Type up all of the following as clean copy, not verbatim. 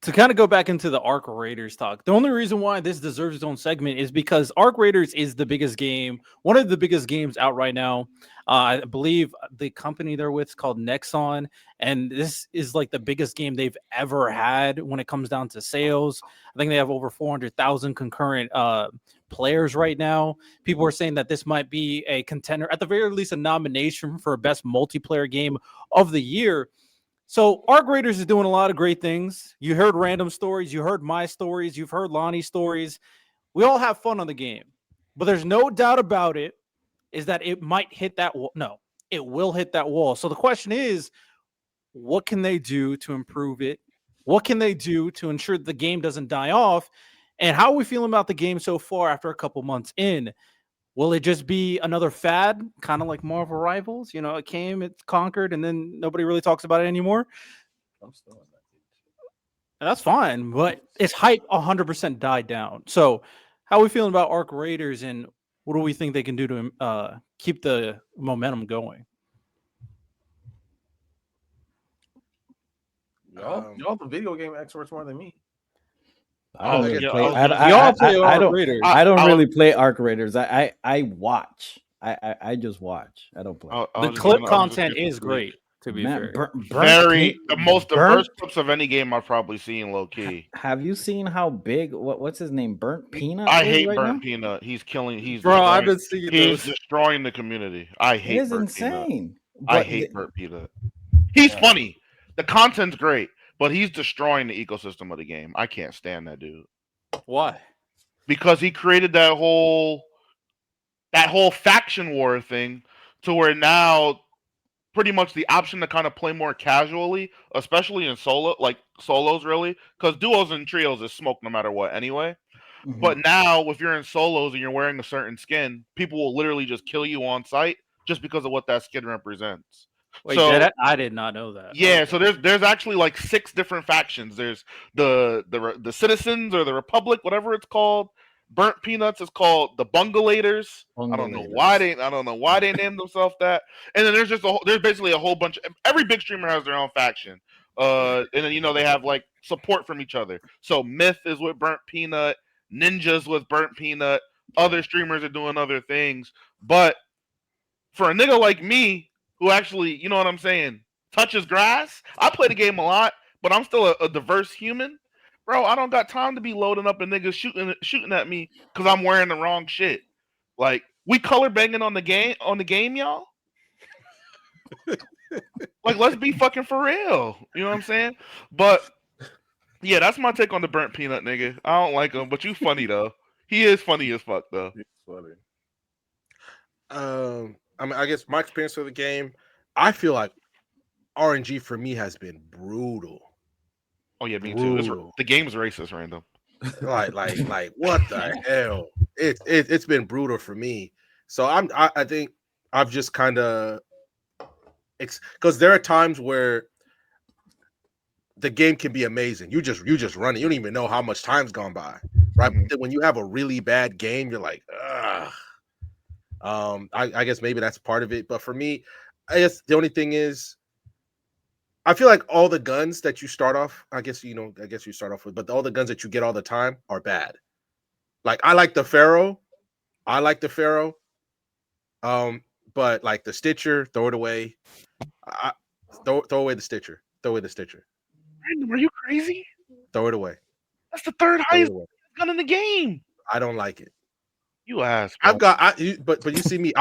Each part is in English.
To kind of go back into the Arc Raiders talk, the only reason why this deserves its own segment is because Arc Raiders is the biggest game, one of the biggest games out right now. I believe the company they're with is called Nexon, and this is like the biggest game they've ever had when it comes down to sales. I think they have over 400,000 concurrent players right now. People are saying that this might be a contender, at the very least, a nomination for best multiplayer game of the year. So Arc Raiders is doing a lot of great things. You heard random stories, you heard my stories, you've heard Lonnie's stories. We all have fun on the game, but there's no doubt about it is that it might hit that wall. No, it will hit that wall. So the question is, what can they do to improve it? What can they do to ensure that the game doesn't die off? And how are we feeling about the game so far after a couple months in? Will it just be another fad, kind of like Marvel Rivals? You know, it came, it conquered, and then nobody really talks about it anymore. I'm still on that. That's fine, but its hype 100% died down. So, how are we feeling about Arc Raiders, and what do we think they can do to keep the momentum going? Y'all the video game experts more than me. I don't I really guess play. I was We all gonna say, play Arc Raiders. I don't I was- really play Arc Raiders. I watch. I just watch. I don't play. The clip content is great, to be fair. The most diverse Burnt. clips of any game I've probably seen, low key. Have you seen how big? What's his name? Burnt Peanut. I is hate right Burnt now? Peanut. He's killing. He's Bro, I've destroying- been seeing He's those. destroying the community. I It hate is Burnt Peanut. insane. I But hate Burnt Peanut. He's funny. The content's great, but he's destroying the ecosystem of the game. I can't stand that dude Why? because he created that whole faction war thing to where now pretty much the option to kind of play more casually, especially in solos really, because duos and trios is smoke no matter what anyway. Mhm. But now if you're in solos and you're wearing a certain skin, people will literally just kill you on sight just because of what that skin represents. Wait, So I did not know that. yeah, Okay. so there's actually like 6 different factions. There's the citizens or the republic, whatever it's called. Burnt Peanuts is called the Bungalators. I don't know why they named themselves that. And then there's basically a whole bunch. Every big streamer has their own faction. And then they have like support from each other. So Myth is with Burnt Peanut, Ninjas with Burnt Peanut. Other streamers are doing other things, but for a nigga like me who actually, you know what I'm saying, touches grass. I play the game a lot, but I'm still a diverse human. Bro, I don't got time to be loading up and niggas shooting at me because I'm wearing the wrong shit. Like, we color banging on the game, y'all. Like, let's be fucking for real. You know what I'm saying? But yeah, that's my take on the Burnt Peanut nigga. I don't like him, but you funny though. He is funny as fuck though. It's funny. I mean, I guess my experience with the game, I feel like RNG for me has been brutal. Oh yeah, me too. Brutal. The game's racist, random. Like what the hell? It's been brutal for me. So I think I've just kind of because there are times where the game can be amazing. You just run it. You don't even know how much time's gone by, right? Mhm. But then when you have a really bad game, you're like, ugh. I guess maybe that's part of it. But for me, I guess the only thing is, I feel like all the guns that you start off, I guess you start off with, but all the guns that you get all the time are bad. Like I like the Pharaoh. But like the Stitcher, throw it away. Throw away the Stitcher. Throw away the Stitcher. Random, are you crazy? Throw it away. That's the third Throw it highest away. gun in the game. I don't like it. You ass. Bro. But you see me,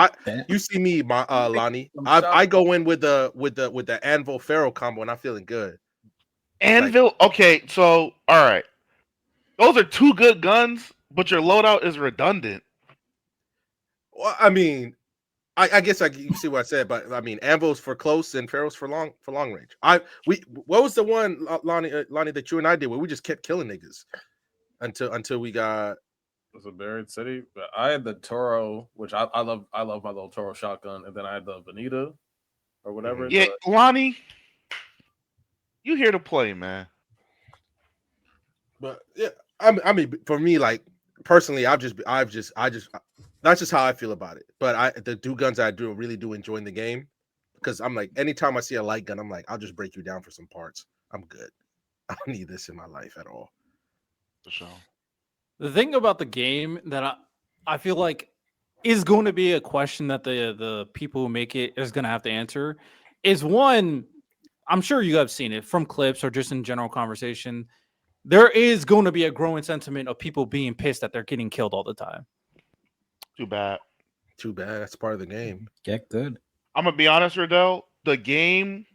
Lonnie. I'm I go in with the Anvil Pharaoh combo and I'm feeling good. Anvil. Okay, so all right, those are 2 good guns, but your loadout is redundant. Well, I mean, I guess you see what I said, but I mean, Anvil's for close and Pharaoh's for long range. What was the one, Lonnie, that you and I did where we just kept killing niggas until we got. It was a buried city. But I had the Toro, which I love. I love my little Toro shotgun, and then I had the Bonita or whatever. Yeah, Lonnie, you here to play, man? But yeah, I mean, for me, like personally, I just that's just how I feel about it. But the guns I really do enjoy in the game because I'm like, anytime I see a light gun, I'm like, I'll just break you down for some parts. I'm good. I don't need this in my life at all. For sure. The thing about the game that I feel like is going to be a question that the people who make it is going to have to answer is one. I'm sure you have seen it from clips or just in general conversation. There is going to be a growing sentiment of people being pissed that they're getting killed all the time. Too bad. Too bad. That's part of the game. Get good. I'm gonna be honest, Riddell. The game,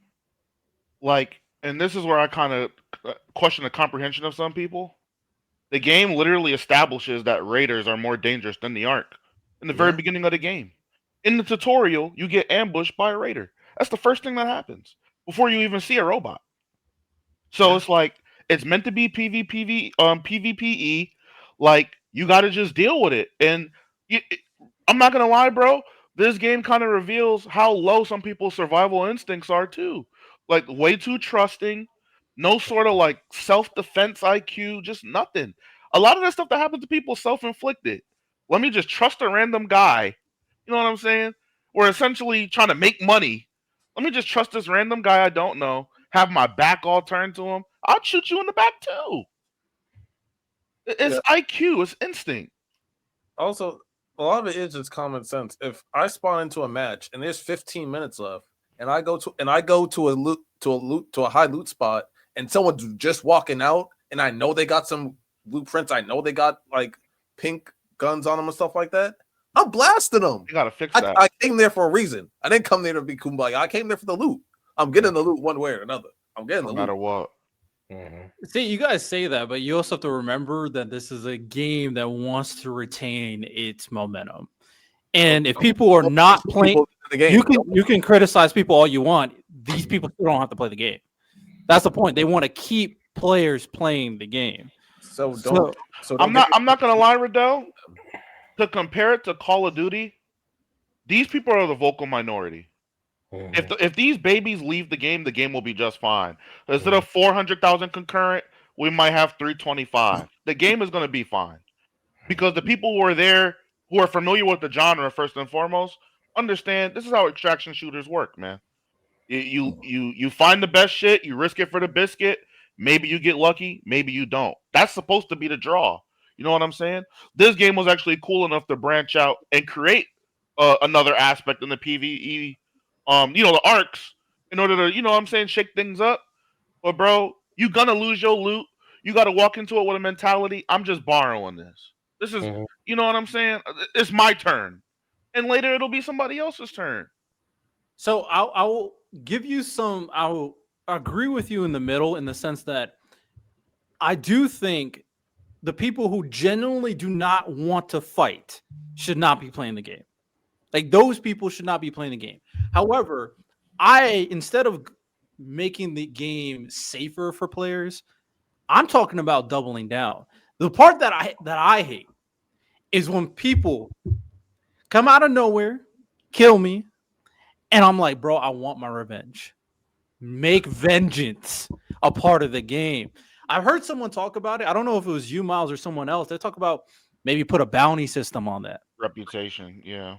like, and this is where I kind of question the comprehension of some people. The game literally establishes that raiders are more dangerous than the Ark in the very Yeah. beginning of the game. In the tutorial, you get ambushed by a raider. That's the first thing that happens before you even see a robot. So Yeah. it's like it's meant to be PvPE. Like you got to just deal with it. And I'm not gonna lie, bro. This game kind of reveals how low some people's survival instincts are too. Like way too trusting, no sort of like self defense IQ, just nothing. A lot of that stuff that happens to people is self inflicted. Let me just trust a random guy. You know what I'm saying? We're essentially trying to make money. Let me just trust this random guy I don't know, have my back all turned to him. I'll shoot you in the back too. It's Yeah. IQ, it's instinct. Also, a lot of it is just common sense. If I spawn into a match and there's 15 minutes left, and I go to a high loot spot, and someone's just walking out, and I know they got some blueprints, I know they got like pink guns on them and stuff like that, I'm blasting them. You gotta fix that. I came there for a reason. I didn't come there to be kumbaya. I came there for the loot. I'm getting the loot one way or another. I'm getting No the matter loot. what. See, you guys say that, but you also have to remember that this is a game that wants to retain its momentum. And if people are not playing, People in the game. you can criticize people all you want. These people still don't have to play the game. That's the point. They want to keep players playing the game. So don't. I'm not gonna lie, Riddell. To compare it to Call of Duty, these people are the vocal minority. If these babies leave the game will be just fine. Instead of 400,000 concurrent, we might have 325. The game is going to be fine because the people who are there, who are familiar with the genre first and foremost, understand this is how extraction shooters work, man. You find the best shit, you risk it for the biscuit. Maybe you get lucky, maybe you don't. That's supposed to be the draw. You know what I'm saying? This game was actually cool enough to branch out and create another aspect in the PVE, the arcs, in order to, you know what I'm saying, shake things up. But bro, you gonna lose your loot. You got to walk into it with a mentality. I'm just borrowing this. This is, you know what I'm saying? It's my turn, and later it'll be somebody else's turn. So I'll give you some. I'll agree with you in the middle in the sense that I do think the people who genuinely do not want to fight should not be playing the game. Like those people should not be playing the game. However, instead of making the game safer for players, I'm talking about doubling down. The part that I hate is when people come out of nowhere, kill me, and I'm like, bro, I want my revenge. Make vengeance a part of the game. I've heard someone talk about it. I don't know if it was you, Miles, or someone else. They talk about maybe put a bounty system on that. Reputation, yeah.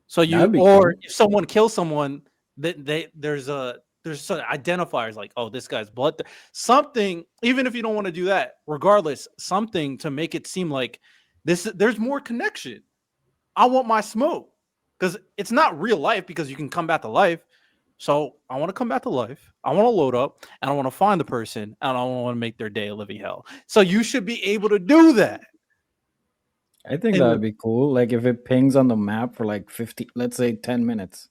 So That'd be or cool. if someone kills someone, there's some identifiers like, oh, this guy's blood. Something, even if you don't want to do that, regardless, something to make it seem like there's more connection. I want my smoke because it's not real life because you can come back to life. So I want to come back to life. I want to load up and I want to find the person and I want to make their day a living hell. So you should be able to do that. I think And that'd be cool. Like if it pings on the map for like 50, let's say 10 minutes,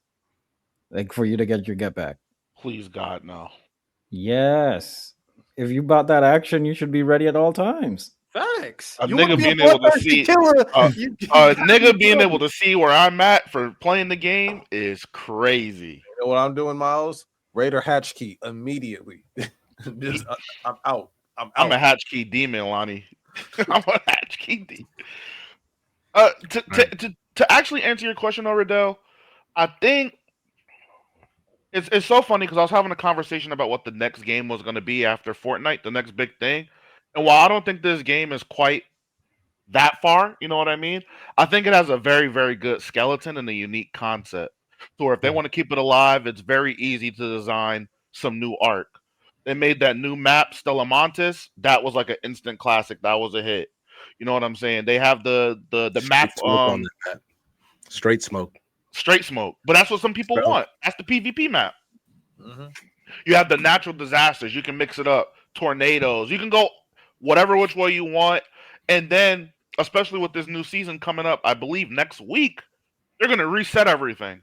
like for you to get your get back. Please God, no. Yes. If you bought that action, you should be ready at all times. Facts. A You wanna nigga be being able to bloodthirsty see killer, you gotta nigga be being ready. able to see where I'm at for playing the game is crazy. You know what I'm doing, Miles? Raider hatch key immediately. I'm out. I'm a hatch key demon, Lonnie. I'm a hatch key demon. To actually answer your question, though, Riddell, I think it's so funny because I was having a conversation about what the next game was going to be after Fortnite, the next big thing. And while I don't think this game is quite that far, you know what I mean? I think it has a very, very good skeleton and a unique concept. So if they want to keep it alive, it's very easy to design some new arc. they made that new map, Stella Montes. That was like an instant classic. That was a hit. You know what I'm saying? They have the map, Straight smoke on that map. Straight smoke. straight smoke. But that's what some people want. That's the PvP map. Mm-hmm. You have the natural disasters. You can mix it up. Tornadoes. You can go whatever which way you want. And then, especially with this new season coming up, I believe next week, they're going to reset everything.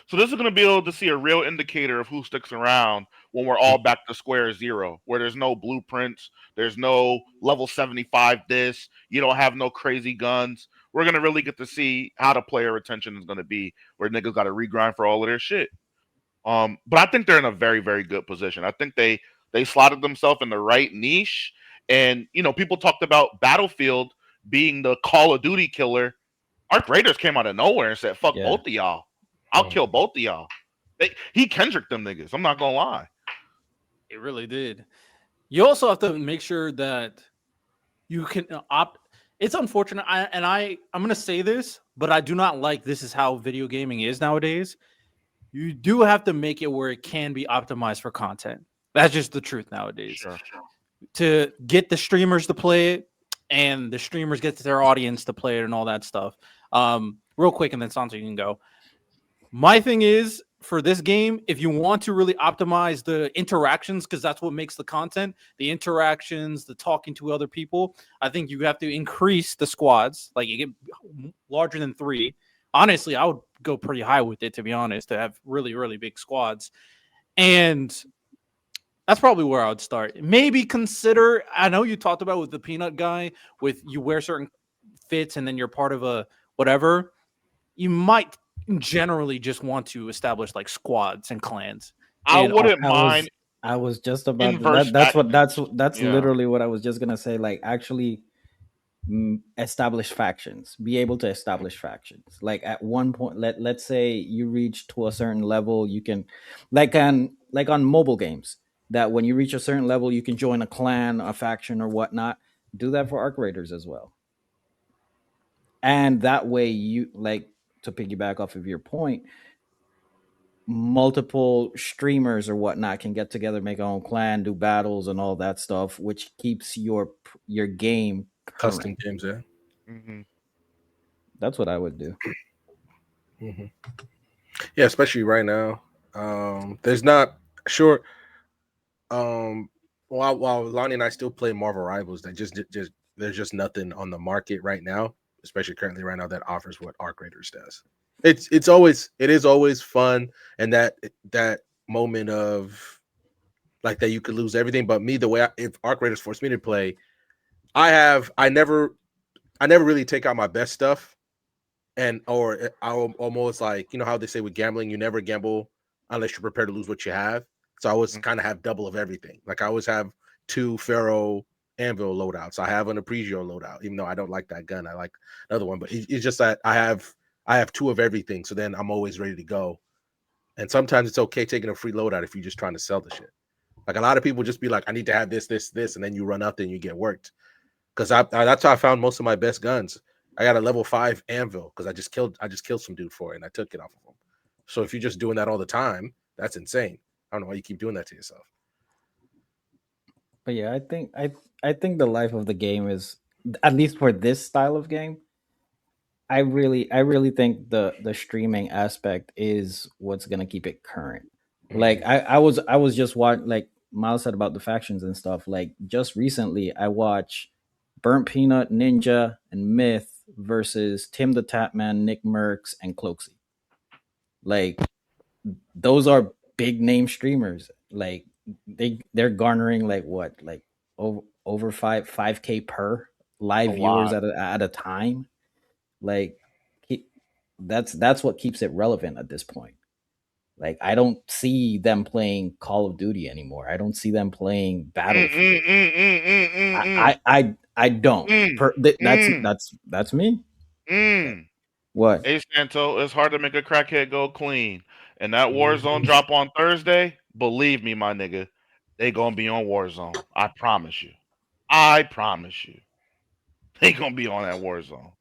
So this is going to be able to see a real indicator of who sticks around when we're all back to square zero, where there's no blueprints, there's no level 75 this, you don't have no crazy guns. We're going to really get to see how the player retention is going to be, where niggas got to regrind for all of their shit. But I think they're in a very, very good position. I think they slotted themselves in the right niche. And people talked about Battlefield being the Call of Duty killer. Arc Raiders came out of nowhere and said, "Fuck both of y'all. I'll kill both of y'all." He Kendrick them niggas. I'm not gonna lie. It really did. You also have to make sure that you can opt. It's unfortunate, I'm gonna say this, but I do not like this is how video gaming is nowadays. You do have to make it where it can be optimized for content. That's just the truth nowadays. Sure. To get the streamers to play it, and the streamers get their audience to play it, and all that stuff. Real quick, and then Sansa, you can go. My thing is, for this game, if you want to really optimize the interactions, because that's what makes the content, the interactions, the talking to other people, I think you have to increase the squads. Like, you get larger than 3. Honestly, I would go pretty high with it, to be honest, to have really, really big squads. And that's probably where I would start. Maybe consider, I know you talked about with the peanut guy, with you wear certain fits and then you're part of a whatever. You might generally just want to establish like squads and clans. I And wouldn't mind. I was just about Inverse that's Yeah. literally what I was just gonna say. Like, actually establish factions, be able to establish factions. Like, at one point, let's say you reach to a certain level, you can, like on mobile games, that when you reach a certain level, you can join a clan, a faction, or whatnot. Do that for Arc Raiders as well. And that way, you, like, to piggyback off of your point, multiple streamers or whatnot can get together, make their own clan, do battles and all that stuff, which keeps your game current. Custom games, yeah. Mhm. That's what I would do. Mm-hmm. Yeah, especially right now. There's not sure. While Lonnie and I still play Marvel Rivals, that just there's just nothing on the market right now, especially currently right now, that offers what Arc Raiders does. It is always fun, and that moment of like that you could lose everything. But me, the way if Arc Raiders forced me to play, I never really take out my best stuff, or I'll almost, like, how they say with gambling, you never gamble unless you're prepared to lose what you have. So I always kind of have double of everything. Like, I always have 2 Pharaoh Anvil loadouts. I have an Apregio loadout, even though I don't like that gun. I like another one, but it's just that I have 2 of everything. So then I'm always ready to go. And sometimes it's okay taking a free loadout if you're just trying to sell the shit. Like, a lot of people just be like, I need to have this, and then you run out there and you get worked. Because that's how I found most of my best guns. I got a level 5 anvil because I just killed some dude for it and I took it off of him. So if you're just doing that all the time, that's insane. I don't know why you keep doing that to yourself. But yeah, I think the life of the game is, at least for this style of game, I really think the streaming aspect is what's gonna keep it current. Like, I was just watching, like Miles said about the factions and stuff. Like, just recently, I watched Burnt Peanut, Ninja, and Myth versus Tim the Tapman, Nick Merckx, and Cloaksy. Like, those are big name streamers. Like, they're garnering, like, what, like, over 5K per live A viewers lot. at a time. Like, he, that's what keeps it relevant at this point. Like, I don't see them playing Call of Duty anymore. I don't see them playing Battlefield. I don't. That's me. What? Hey Santo, it's hard to make a crackhead go clean. And that Warzone Mhm. drop on Thursday, believe me, my nigga, they gonna be on Warzone. I promise you. I promise you. They gonna be on that Warzone.